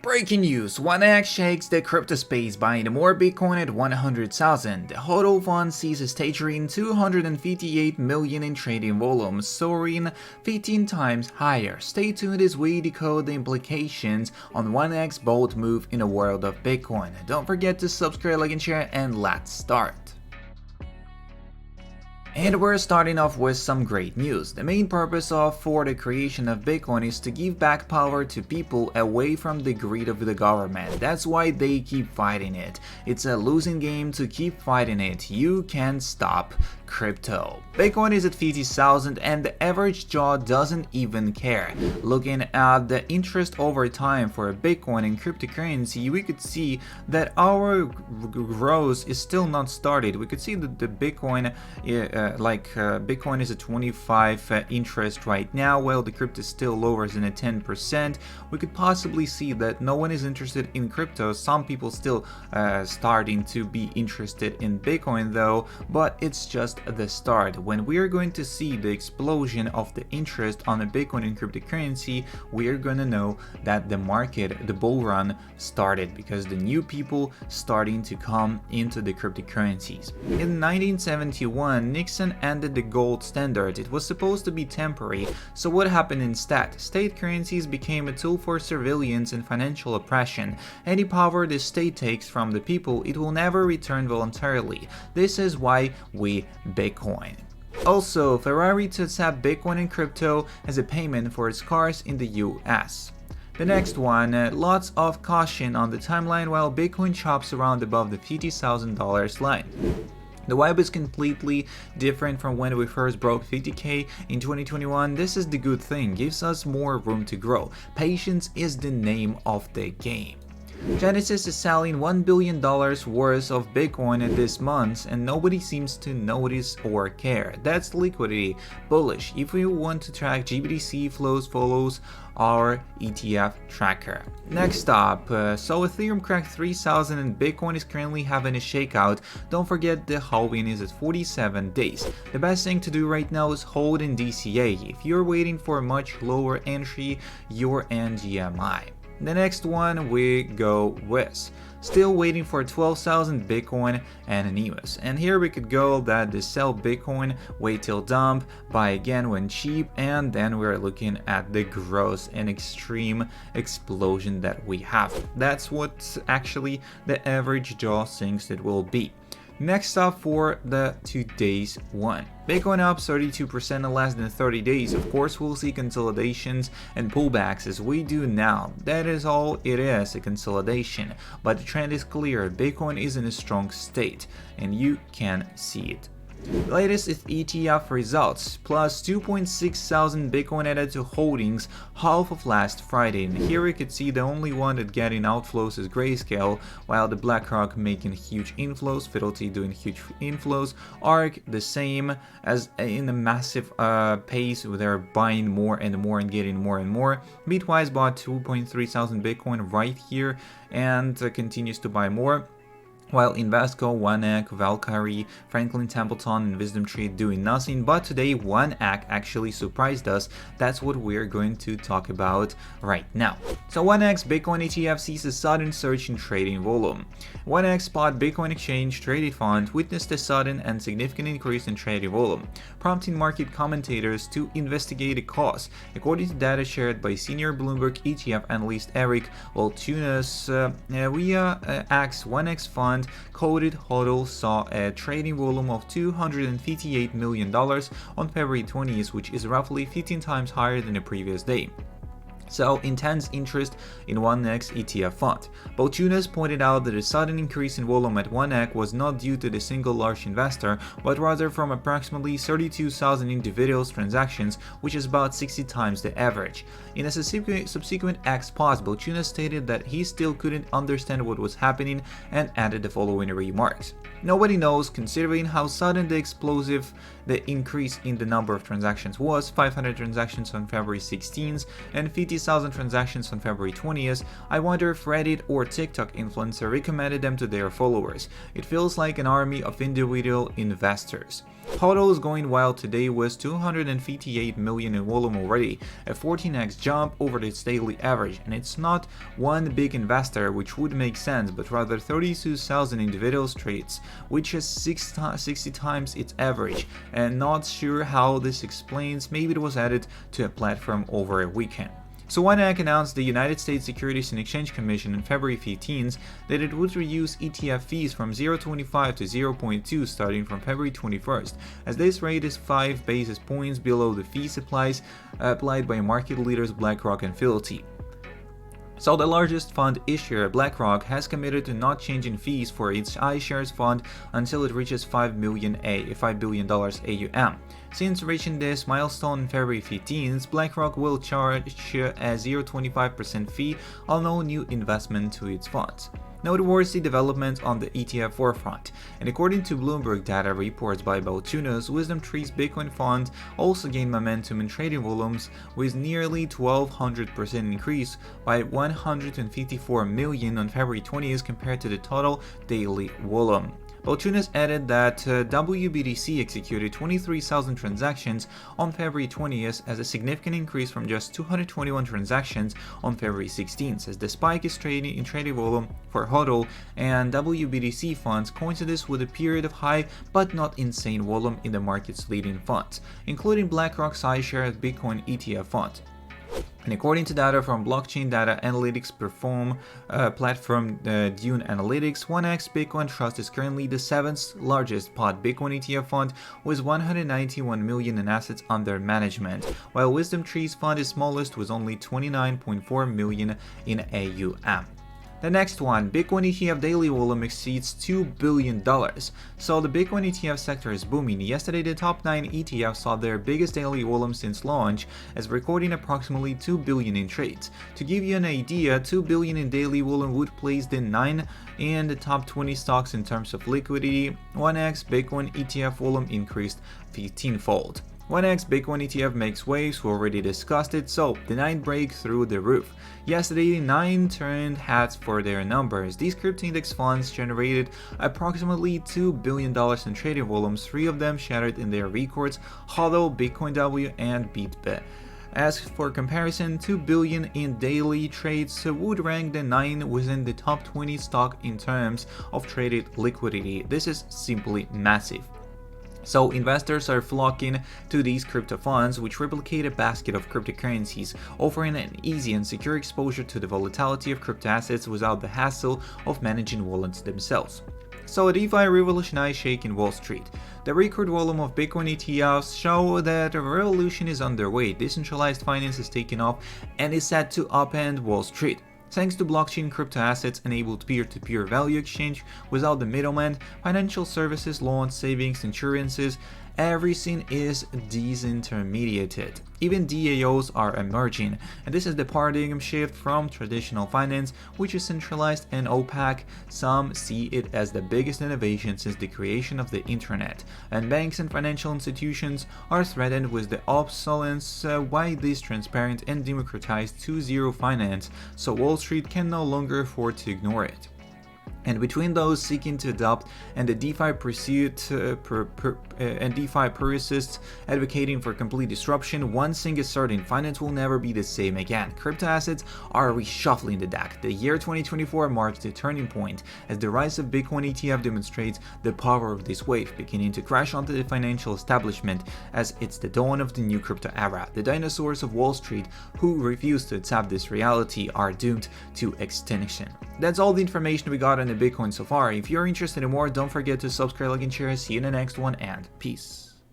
Breaking news, Vaneck shakes the crypto space buying more Bitcoin at 100,000. The HODL fund sees a staggering 258 million in trading volume, soaring 15 times higher. Stay tuned as we decode the implications on Vaneck's bold move in the world of Bitcoin. Don't forget to subscribe, like and share, and let's start. And we're starting off with some great news. The main purpose for the creation of Bitcoin is to give back power to people away from the greed of the government. That's why they keep fighting it. It's a losing game to keep fighting it. You can't stop crypto. Bitcoin is at 50,000 and the average Joe doesn't even care. Looking at the interest over time for Bitcoin and cryptocurrency, we could see that our growth is still not started. We could see that the Bitcoin Bitcoin is at 25 interest right now, while the crypto is still lower than at 10%. We could possibly see that no one is interested in crypto. Some people still starting to be interested in Bitcoin though, but it's just the start. When we are going to see the explosion of the interest on the Bitcoin and cryptocurrency, we are going to know that the market, the bull run started, because the new people starting to come into the cryptocurrencies. In 1971, Nixon ended the gold standard. It was supposed to be temporary, so what happened instead? State currencies became a tool for surveillance and financial oppression. Any power the state takes from the people, it will never return voluntarily. This is why we Bitcoin. Also, Ferrari to accept Bitcoin and crypto as a payment for its cars in the US. The next one, lots of caution on the timeline while Bitcoin chops around above the $50,000 line. The vibe is completely different from when we first broke 50k in 2021. This is the good thing, gives us more room to grow. Patience is the name of the game. Genesis is selling $1 billion worth of Bitcoin this month and nobody seems to notice or care. That's liquidity, bullish. If we want to track GBTC flows, follows our ETF tracker. Next up, so Ethereum cracked 3,000 and Bitcoin is currently having a shakeout. Don't forget the halving is at 47 days. The best thing to do right now is hold in DCA. If you're waiting for a much lower entry, you're NGMI. The next one we go with. Still waiting for 12,000 Bitcoin and Nemus. And here we could go that the sell Bitcoin, wait till dump, buy again when cheap, and then we're looking at the growth and extreme explosion that we have. That's what actually the average Joe thinks it will be. Next up for the today's one. Bitcoin up 32% in less than 30 days. Of course, we'll see consolidations and pullbacks as we do now. That is all it is, a consolidation. But the trend is clear. Bitcoin is in a strong state and you can see it. The latest is ETF results, plus 2.6 thousand Bitcoin added to holdings, half of last Friday. And here we could see the only one that getting outflows is Grayscale, while the BlackRock making huge inflows, Fidelity doing huge inflows, ARK the same as in a massive pace, they're buying more and more and getting more and more. Bitwise bought 2.3 thousand Bitcoin right here and continues to buy more. While Invesco, Vaneck, Valkyrie, Franklin Templeton, and Wisdom Tree doing nothing, but today Vaneck actually surprised us. That's what we're going to talk about right now. So Vaneck's Bitcoin ETF sees a sudden surge in trading volume. Vaneck Spot Bitcoin Exchange Traded Fund witnessed a sudden and significant increase in trading volume, prompting market commentators to investigate the cause. According to data shared by senior Bloomberg ETF analyst Eric Voltunas, via Vaneck's fund coded HODL saw a trading volume of $258 million on February 20th, which is roughly 15 times higher than the previous day. So, intense interest in Vaneck's ETF fund. Voltunas pointed out that the sudden increase in volume at Vaneck was not due to the single large investor, but rather from approximately 32,000 individuals transactions, which is about 60 times the average. In a subsequent X post, Voltunas stated that he still couldn't understand what was happening and added the following remarks. Nobody knows, considering how sudden the increase in the number of transactions was, 500 transactions on February 16th and 50 20,000 transactions on February 20th. I wonder if Reddit or TikTok influencer recommended them to their followers. It feels like an army of individual investors. HODL is going wild today with 258 million in volume already, a 14x jump over its daily average, and it's not one big investor, which would make sense, but rather 32,000 individual trades, which is 60 times its average, and not sure how this explains. Maybe it was added to a platform over a weekend. So Vaneck announced the United States Securities and Exchange Commission on February 15th that it would reduce ETF fees from 0.25 to 0.2 starting from February 21st, as this rate is 5 basis points below the fees applied by market leaders BlackRock and Fidelity. So the largest fund issuer, BlackRock, has committed to not changing fees for its iShares fund until it reaches $5 billion AUM. Since reaching this milestone on February 15th, BlackRock will charge a 0.25% fee on all new investment to its funds. Noteworthy development on the ETF forefront, and according to Bloomberg data reports by Balchunas, WisdomTree's Bitcoin fund also gained momentum in trading volumes with nearly 1,200% increase by 154 million on February 20th compared to the total daily volume. Balchunas added that WBTC executed 23,000 transactions on February 20th as a significant increase from just 221 transactions on February 16th, as the spike is in trading volume for HODL and WBTC funds coincided with a period of high but not insane volume in the market's leading funds, including BlackRock's iShares Bitcoin ETF fund. And according to data from blockchain data analytics platform Dune Analytics, 1x Bitcoin Trust is currently the 7th largest pod Bitcoin ETF fund with 191 million in assets under management, while WisdomTree's fund is smallest with only 29.4 million in AUM. The next one, Bitcoin ETF daily volume exceeds $2 billion. So the Bitcoin ETF sector is booming. Yesterday, the top 9 ETFs saw their biggest daily volume since launch, as recording approximately 2 billion in trades. To give you an idea, 2 billion in daily volume would place the 9 in the top 20 stocks in terms of liquidity. 1x Bitcoin ETF volume increased 15-fold. 1x Bitcoin ETF makes waves, we already discussed it, so the 9 break through the roof. Yesterday, 9 turned heads for their numbers. These crypto index funds generated approximately $2 billion in trading volumes, 3 of them shattered in their records, HODL, Bitcoin W, and BitBit. As for comparison, 2 billion in daily trades would rank the 9 within the top 20 stock in terms of traded liquidity. This is simply massive. So investors are flocking to these crypto funds, which replicate a basket of cryptocurrencies, offering an easy and secure exposure to the volatility of crypto assets without the hassle of managing wallets themselves. So a DeFi revolutionized shake in Wall Street. The record volume of Bitcoin ETFs show that a revolution is underway. Decentralized finance is taking off and is set to upend Wall Street. Thanks to blockchain, crypto assets enabled peer-to-peer value exchange without the middleman, financial services, loans, savings, insurances, everything is disintermediated. Even DAOs are emerging, and this is the paradigm shift from traditional finance, which is centralized and opaque. Some see it as the biggest innovation since the creation of the internet, and banks and financial institutions are threatened with the obsolescence. Why this transparent and democratized 2.0 finance, so Wall Street can no longer afford to ignore it. And between those seeking to adopt and the DeFi pursuit and DeFi purists advocating for complete disruption, one thing is certain: finance will never be the same again. Crypto assets are reshuffling the deck. The year 2024 marks the turning point as the rise of Bitcoin ETF demonstrates the power of this wave, beginning to crash onto the financial establishment as it's the dawn of the new crypto era. The dinosaurs of Wall Street who refuse to accept this reality are doomed to extinction. That's all the information we got on the Bitcoin so far. If you're interested in more, don't forget to subscribe, like, and share. See you in the next one, and peace.